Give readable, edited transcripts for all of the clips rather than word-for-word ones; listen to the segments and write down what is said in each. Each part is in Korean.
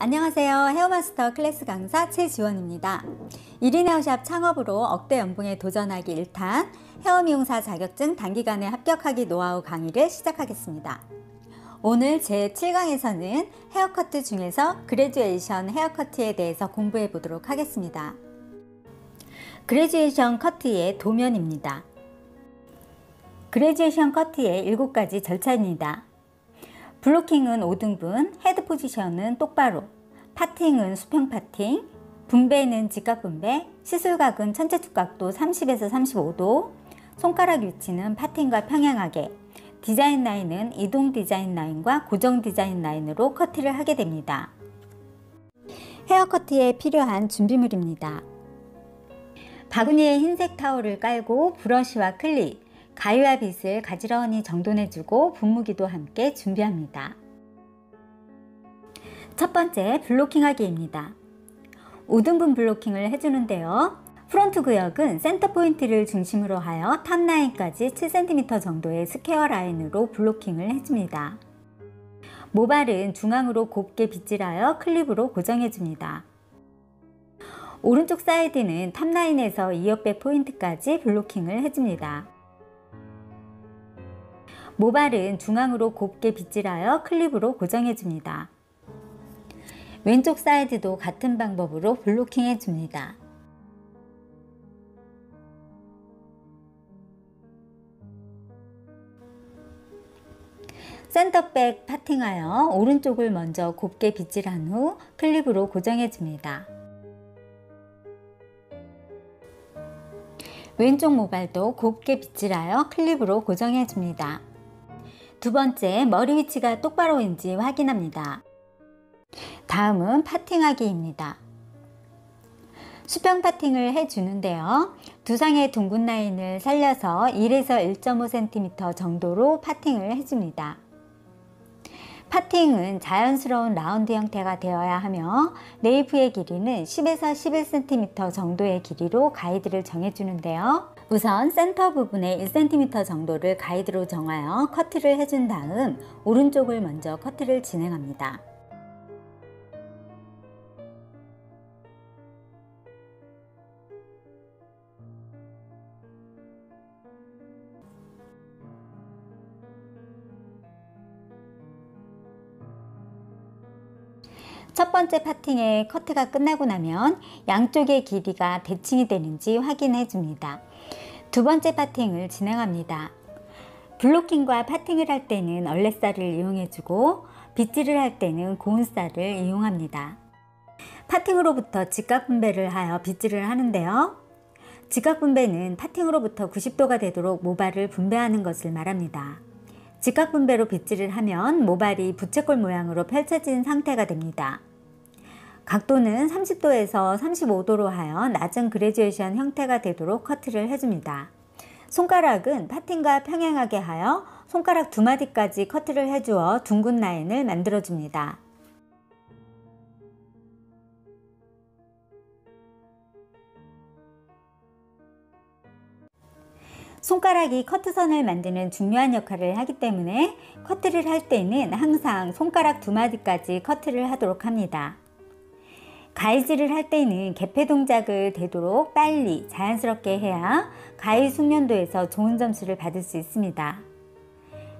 안녕하세요. 헤어마스터 클래스 강사 최지원입니다. 1인 헤어샵 창업으로 억대 연봉에 도전하기 1탄 헤어 미용사 자격증 단기간에 합격하기 노하우 강의를 시작하겠습니다. 오늘 제7강에서는 헤어커트 중에서 그래듀에이션 헤어커트에 대해서 공부해 보도록 하겠습니다. 그래듀에이션 커트의 도면입니다. 그래듀에이션 커트의 7가지 절차입니다. 블로킹은 5등분, 헤드 포지션은 똑바로, 파팅은 수평 파팅, 분배는 직각 분배, 시술각은 천체 툭각도 30에서 35도, 손가락 위치는 파팅과 평행하게, 디자인 라인은 이동 디자인 라인과 고정 디자인 라인으로 커트를 하게 됩니다. 헤어 커트에 필요한 준비물입니다. 바구니에 흰색 타올을 깔고 브러쉬와 클립, 가위와 빗을 가지런히 정돈해주고 분무기도 함께 준비합니다. 첫 번째, 블로킹하기입니다. 5등분 블로킹을 해주는데요. 프론트 구역은 센터 포인트를 중심으로 하여 탑라인까지 7cm 정도의 스퀘어 라인으로 블로킹을 해줍니다. 모발은 중앙으로 곱게 빗질하여 클립으로 고정해줍니다. 오른쪽 사이드는 탑라인에서 2옆배 포인트까지 블로킹을 해줍니다. 모발은 중앙으로 곱게 빗질하여 클립으로 고정해줍니다. 왼쪽 사이드도 같은 방법으로 블로킹해줍니다. 센터백 파팅하여 오른쪽을 먼저 곱게 빗질한 후 클립으로 고정해줍니다. 왼쪽 모발도 곱게 빗질하여 클립으로 고정해줍니다. 두 번째, 머리 위치가 똑바로인지 확인합니다. 다음은 파팅하기입니다. 수평 파팅을 해주는데요. 두상의 둥근 라인을 살려서 1에서 1.5cm 정도로 파팅을 해줍니다. 파팅은 자연스러운 라운드 형태가 되어야 하며 네이프의 길이는 10에서 11cm 정도의 길이로 가이드를 정해주는데요. 우선 센터 부분에 1cm 정도를 가이드로 정하여 커트를 해준 다음 오른쪽을 먼저 커트를 진행합니다. 첫 번째 파팅의 커트가 끝나고 나면 양쪽의 길이가 대칭이 되는지 확인해 줍니다. 두 번째 파팅을 진행합니다. 블로킹과 파팅을 할 때는 얼레살을 이용해 주고 빗질을 할 때는 고운살을 이용합니다. 파팅으로부터 직각 분배를 하여 빗질을 하는데요. 직각 분배는 파팅으로부터 90도가 되도록 모발을 분배하는 것을 말합니다. 직각 분배로 빗질을 하면 모발이 부채꼴 모양으로 펼쳐진 상태가 됩니다. 각도는 30도에서 35도로 하여 낮은 그래듀에이션 형태가 되도록 커트를 해줍니다. 손가락은 파팅과 평행하게 하여 손가락 2마디까지 커트를 해주어 둥근 라인을 만들어줍니다. 손가락이 커트선을 만드는 중요한 역할을 하기 때문에 커트를 할 때는 항상 손가락 2마디까지 커트를 하도록 합니다. 가위질을 할 때는 개폐 동작을 되도록 빨리 자연스럽게 해야 가위 숙련도에서 좋은 점수를 받을 수 있습니다.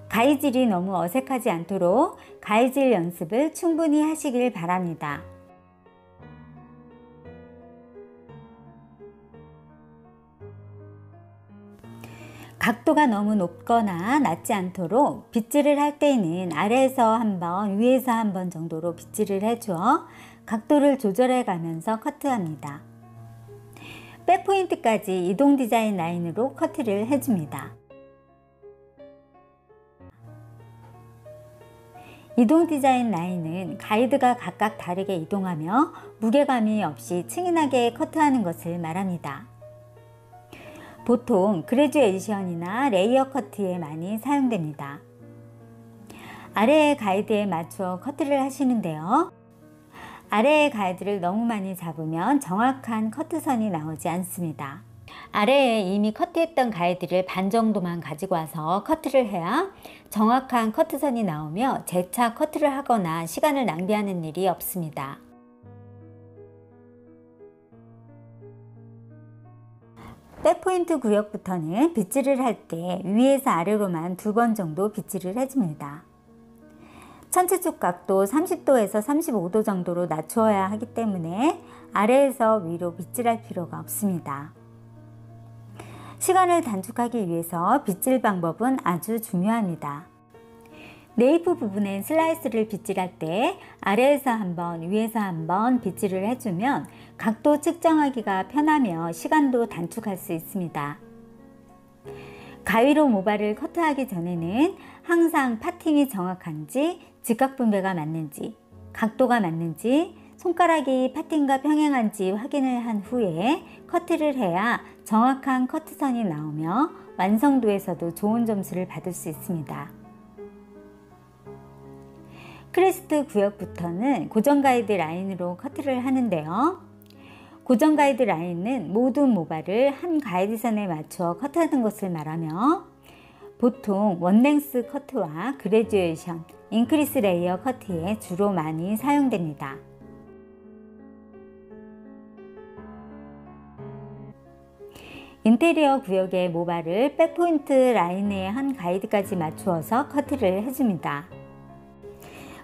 가위질이 너무 어색하지 않도록 가위질 연습을 충분히 하시길 바랍니다. 각도가 너무 높거나 낮지 않도록 빗질을 할 때는 아래에서 한 번, 위에서 한 번 정도로 빗질을 해줘 각도를 조절해 가면서 커트합니다. 백포인트까지 이동 디자인 라인으로 커트를 해줍니다. 이동 디자인 라인은 가이드가 각각 다르게 이동하며 무게감이 없이 층인하게 커트하는 것을 말합니다. 보통 그래듀에이션이나 레이어 커트에 많이 사용됩니다. 아래의 가이드에 맞추어 커트를 하시는데요. 아래의 가이드를 너무 많이 잡으면 정확한 커트선이 나오지 않습니다. 아래에 이미 커트했던 가이드를 반 정도만 가지고 와서 커트를 해야 정확한 커트선이 나오며 재차 커트를 하거나 시간을 낭비하는 일이 없습니다. 백포인트 구역부터는 빗질을 할 때 위에서 아래로만 2번 정도 빗질을 해줍니다. 천체 쪽 각도 30도에서 35도 정도로 낮추어야 하기 때문에 아래에서 위로 빗질할 필요가 없습니다. 시간을 단축하기 위해서 빗질 방법은 아주 중요합니다. 네이프 부분엔 슬라이스를 빗질할 때 아래에서 한번 위에서 한번 빗질을 해주면 각도 측정하기가 편하며 시간도 단축할 수 있습니다. 가위로 모발을 커트하기 전에는 항상 파팅이 정확한지, 직각 분배가 맞는지, 각도가 맞는지, 손가락이 파팅과 평행한지 확인을 한 후에 커트를 해야 정확한 커트선이 나오며 완성도에서도 좋은 점수를 받을 수 있습니다. 크레스트 구역부터는 고정 가이드 라인으로 커트를 하는데요. 고정 가이드 라인은 모든 모발을 한 가이드선에 맞춰 커트하는 것을 말하며 보통 원랭스 커트와 그레듀에이션, 인크리스 레이어 커트에 주로 많이 사용됩니다. 인테리어 구역의 모발을 백포인트 라인의 한 가이드까지 맞추어서 커트를 해줍니다.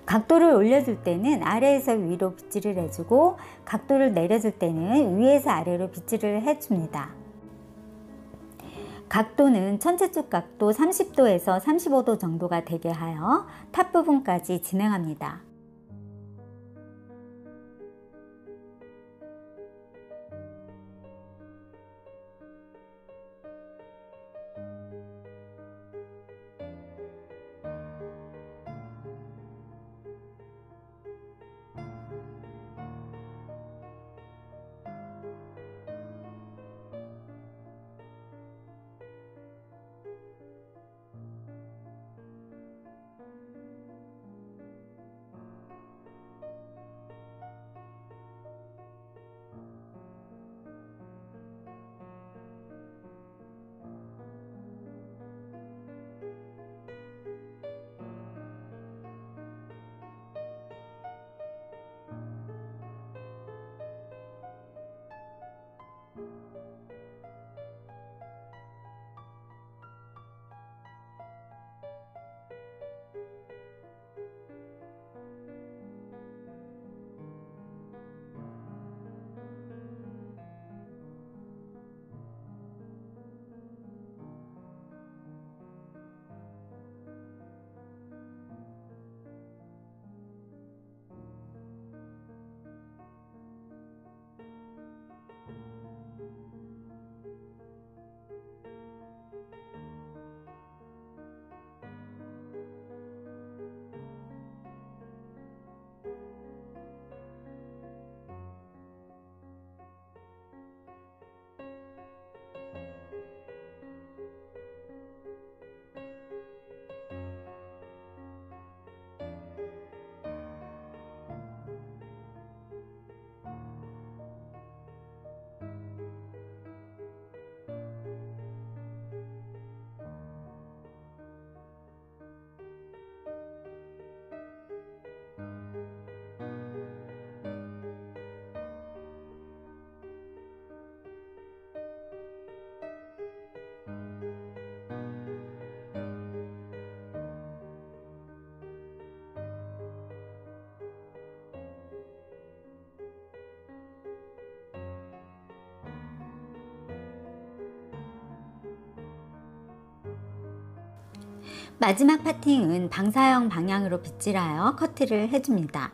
각도를 올려줄 때는 아래에서 위로 빗질을 해주고 각도를 내려줄 때는 위에서 아래로 빗질을 해줍니다. 각도는 천체 쪽 각도 30도에서 35도 정도가 되게 하여 탑 부분까지 진행합니다. 마지막 파팅은 방사형 방향으로 빗질하여 커트를 해줍니다.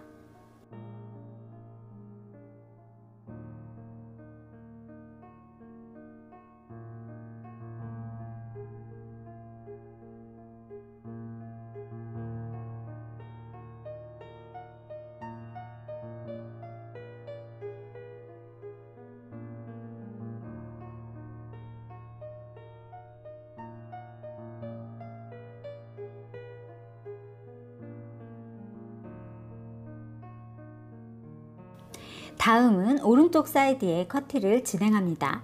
다음은 오른쪽 사이드에 커트를 진행합니다.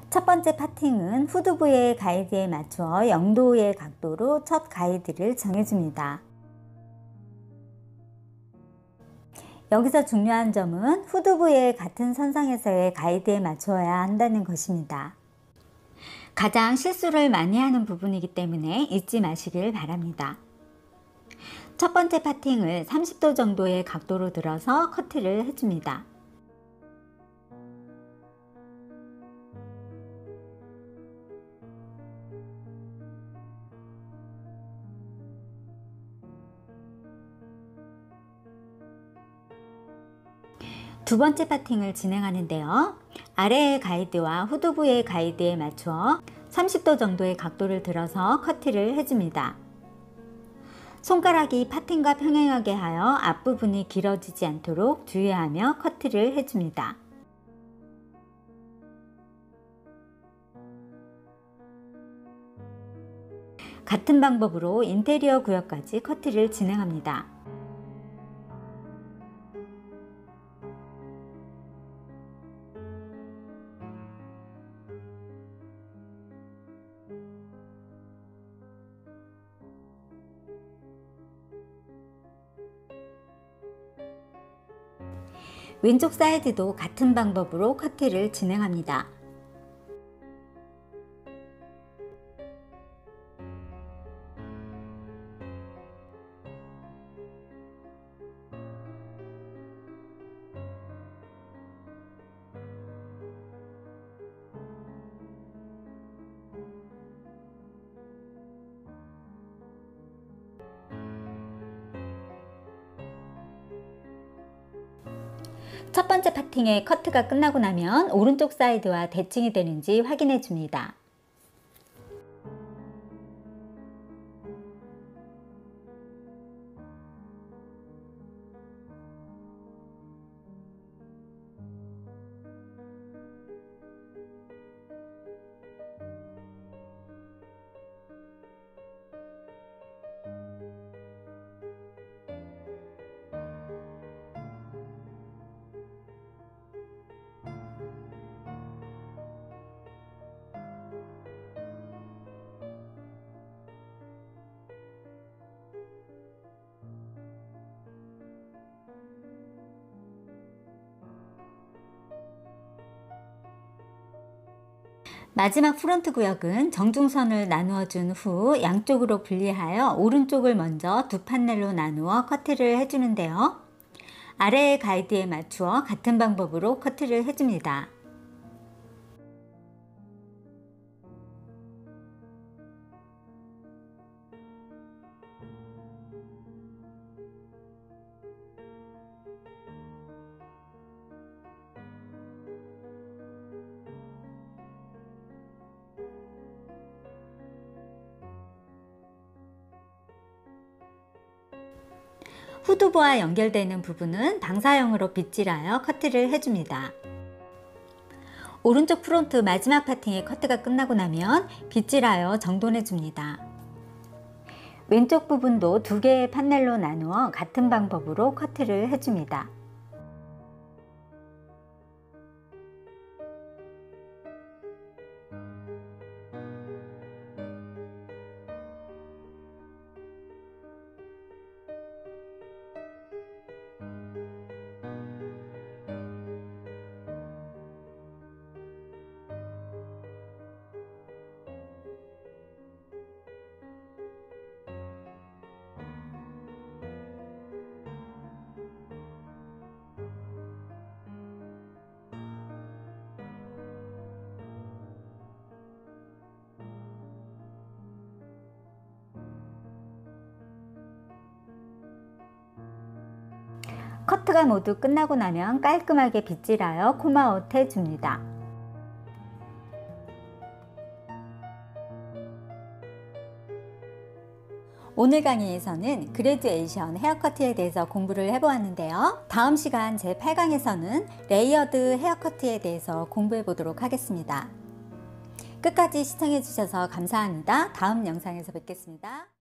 첫 번째 파팅은 후드 부의 가이드에 맞추어 0도의 각도로 첫 가이드를 정해줍니다. 여기서 중요한 점은 후드 부의 같은 선상에서의 가이드에 맞추어야 한다는 것입니다. 가장 실수를 많이 하는 부분이기 때문에 잊지 마시길 바랍니다. 첫 번째 파팅을 30도 정도의 각도로 들어서 커트를 해줍니다. 두 번째 파팅을 진행하는데요. 아래의 가이드와 후두부의 가이드에 맞추어 30도 정도의 각도를 들어서 커트를 해줍니다. 손가락이 파팅과 평행하게 하여 앞부분이 길어지지 않도록 주의하며 커트를 해줍니다. 같은 방법으로 인테리어 구역까지 커트를 진행합니다. 왼쪽 사이드도 같은 방법으로 커트를 진행합니다. 첫 번째 파팅의 커트가 끝나고 나면 오른쪽 사이드와 대칭이 되는지 확인해 줍니다. 마지막 프론트 구역은 정중선을 나누어 준 후 양쪽으로 분리하여 오른쪽을 먼저 두 판넬로 나누어 커트를 해주는데요. 아래의 가이드에 맞추어 같은 방법으로 커트를 해줍니다. 후두부와 연결되는 부분은 방사형으로 빗질하여 커트를 해줍니다. 오른쪽 프론트 마지막 파팅의 커트가 끝나고 나면 빗질하여 정돈해 줍니다. 왼쪽 부분도 두 개의 판넬로 나누어 같은 방법으로 커트를 해줍니다. 커트가 모두 끝나고 나면 깔끔하게 빗질하여 콤아웃 해줍니다. 오늘 강의에서는 그레듀에이션 헤어커트에 대해서 공부를 해보았는데요. 다음 시간 제8강에서는 레이어드 헤어커트에 대해서 공부해 보도록 하겠습니다. 끝까지 시청해 주셔서 감사합니다. 다음 영상에서 뵙겠습니다.